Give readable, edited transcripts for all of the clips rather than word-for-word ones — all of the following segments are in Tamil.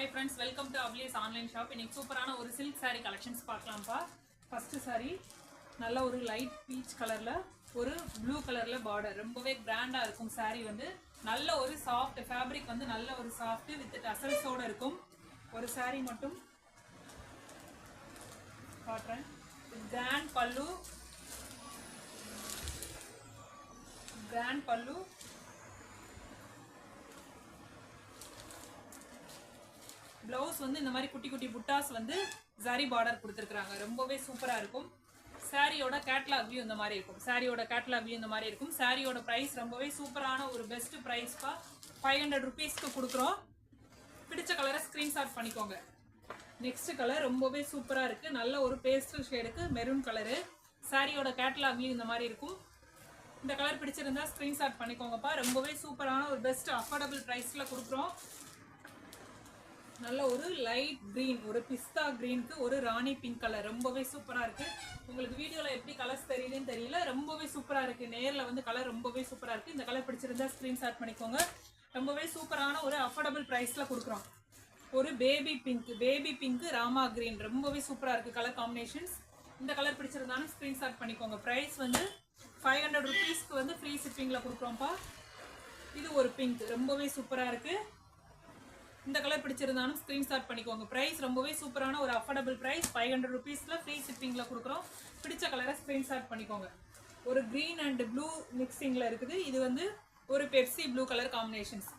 Hi friends, welcome to Avli's online shop. இன்னைக்கு சூப்பரான ஒரு silk saree collections பார்க்கலாம்ப்பா. ஃபர்ஸ்ட் saree நல்ல ஒரு லைட் பீச் கலர்ல ஒரு ப்ளூ கலர்ல பார்டர் ரொம்பவே கிராண்டா இருக்கும். saree வந்து நல்ல ஒரு சாஃப்ட் ஃபேப்ரிக் வந்து நல்ல ஒரு சாஃப்ட் வித் டசல்ஸோட இருக்கும். ஒரு saree மட்டும் காட்றேன். கிராண்ட் பல்லு ब्लाउज வந்து இந்த மாதிரி குட்டி குட்டி புட்டாஸ் வந்து ஜரி பார்டர் கொடுத்திருக்காங்க. ரொம்பவே சூப்பரா இருக்கும். சாரியோட கேட்டலாக் வியூ இந்த மாதிரி இருக்கும். சாரியோட பிரைஸ் ரொம்பவே சூப்பரான ஒரு பெஸ்ட் பிரைஸ் பா. 500 ரூபீஸ்க்கு கொடுக்குறோம். பிடிச்ச கலரை ஸ்கிரீன்ஷாட் பண்ணிக்கோங்க. நெக்ஸ்ட் கலர் ரொம்பவே சூப்பரா இருக்கு. நல்ல ஒரு பேஸ்டல் ஷேடுக்கு மெரூன் கலரு. சாரியோட கேட்டலாக் வியூ இந்த மாதிரி இருக்கும். இந்த கலர் பிடிச்சிருந்தா ஸ்கிரீன்ஷாட் பண்ணிக்கோங்கப்பா. ரொம்பவே சூப்பரான ஒரு பெஸ்ட் அஃபோர்டபிள் பிரைஸ்ல கொடுக்குறோம். நல்ல ஒரு லைட் கிரீன் ஒரு பிஸ்தா கிரீனுக்கு ஒரு ராணி பிங்க் கலர் ரொம்பவே சூப்பரா இருக்கு. உங்களுக்கு வீடியோல எப்படி கலர்ஸ் தெரியுதுன்னு தெரியல. ரொம்பவே சூப்பரா இருக்கு. நேர்ல வந்து கலர் ரொம்பவே சூப்பரா இருக்கு. இந்த கலர் பிடிச்சிருந்தா ஸ்கிரீன்ஷாட் பண்ணிக்கோங்க. ரொம்பவே சூப்பரான ஒரு அஃபோர்டபிள் பிரைஸ்ல கொடுக்குறோம். ஒரு பேபி பிங்க் ராமா கிரீன் ரொம்பவே சூப்பரா இருக்கு கலர் காம்பினேஷன்ஸ். இந்த கலர் பிடிச்சிருந்தாலும் ஸ்கிரீன்ஷாட் பண்ணிக்கோங்க. பிரைஸ் வந்து 500 ரூபீஸ்க்கு வந்து ஃப்ரீ ஷிப்பிங்ல கொடுக்குறோம்ப்பா. இது ஒரு பிங்க் ரொம்பவே சூப்பரா இருக்கு. இந்த கலர் பிடிச்சிருந்தாலும் ஸ்கிரீன்ஷாட் பண்ணிக்கோங்க. பிரைஸ் ரொம்பவே சூப்பரான ஒரு அஃபோர்டபிள் பிரைஸ் 500 ரூபீஸ்ல ஃப்ரீ ஷிப்பிங்ல கொடுக்குறோம். பிடிச்ச கலரை ஸ்கிரீன்ஷாட் பண்ணிக்கோங்க. ஒரு கிரீன் அண்ட் ப்ளூ மிக்சிங்ல இருக்குது. இது வந்து ஒரு பெப்சி ப்ளூ கலர் காம்பினேஷன்ஸ்.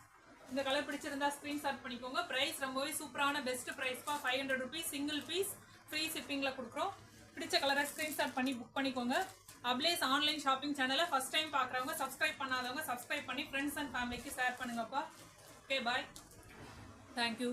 இந்த கலர் பிடிச்சிருந்தா ஸ்கிரீன்ஷாட் பண்ணிக்கோங்க. பிரைஸ் ரொம்பவே சூப்பரான பெஸ்ட் பிரைஸ் பா. 500 ரூபீஸ் சிங்கிள் பீஸ் ஃப்ரீ ஷிப்பிங்ல கொடுக்குறோம். பிடிச்ச கலரை ஸ்கிரீன்ஷாட் பண்ணி புக் பண்ணிக்கோங்க. அப்லேஸ் ஆன்லைன் ஷாப்பிங் சேனலை ஃபர்ஸ்ட் டைம் பார்க்குறவங்க சப்ஸ்கிரைப் பண்ணாதவங்க சப்ஸ்கிரைப் பண்ணி ஃப்ரெண்ட்ஸ் அண்ட் ஃபேமிலிக்கு ஷேர் பண்ணுங்கப்பா. Okay bye. Thank you.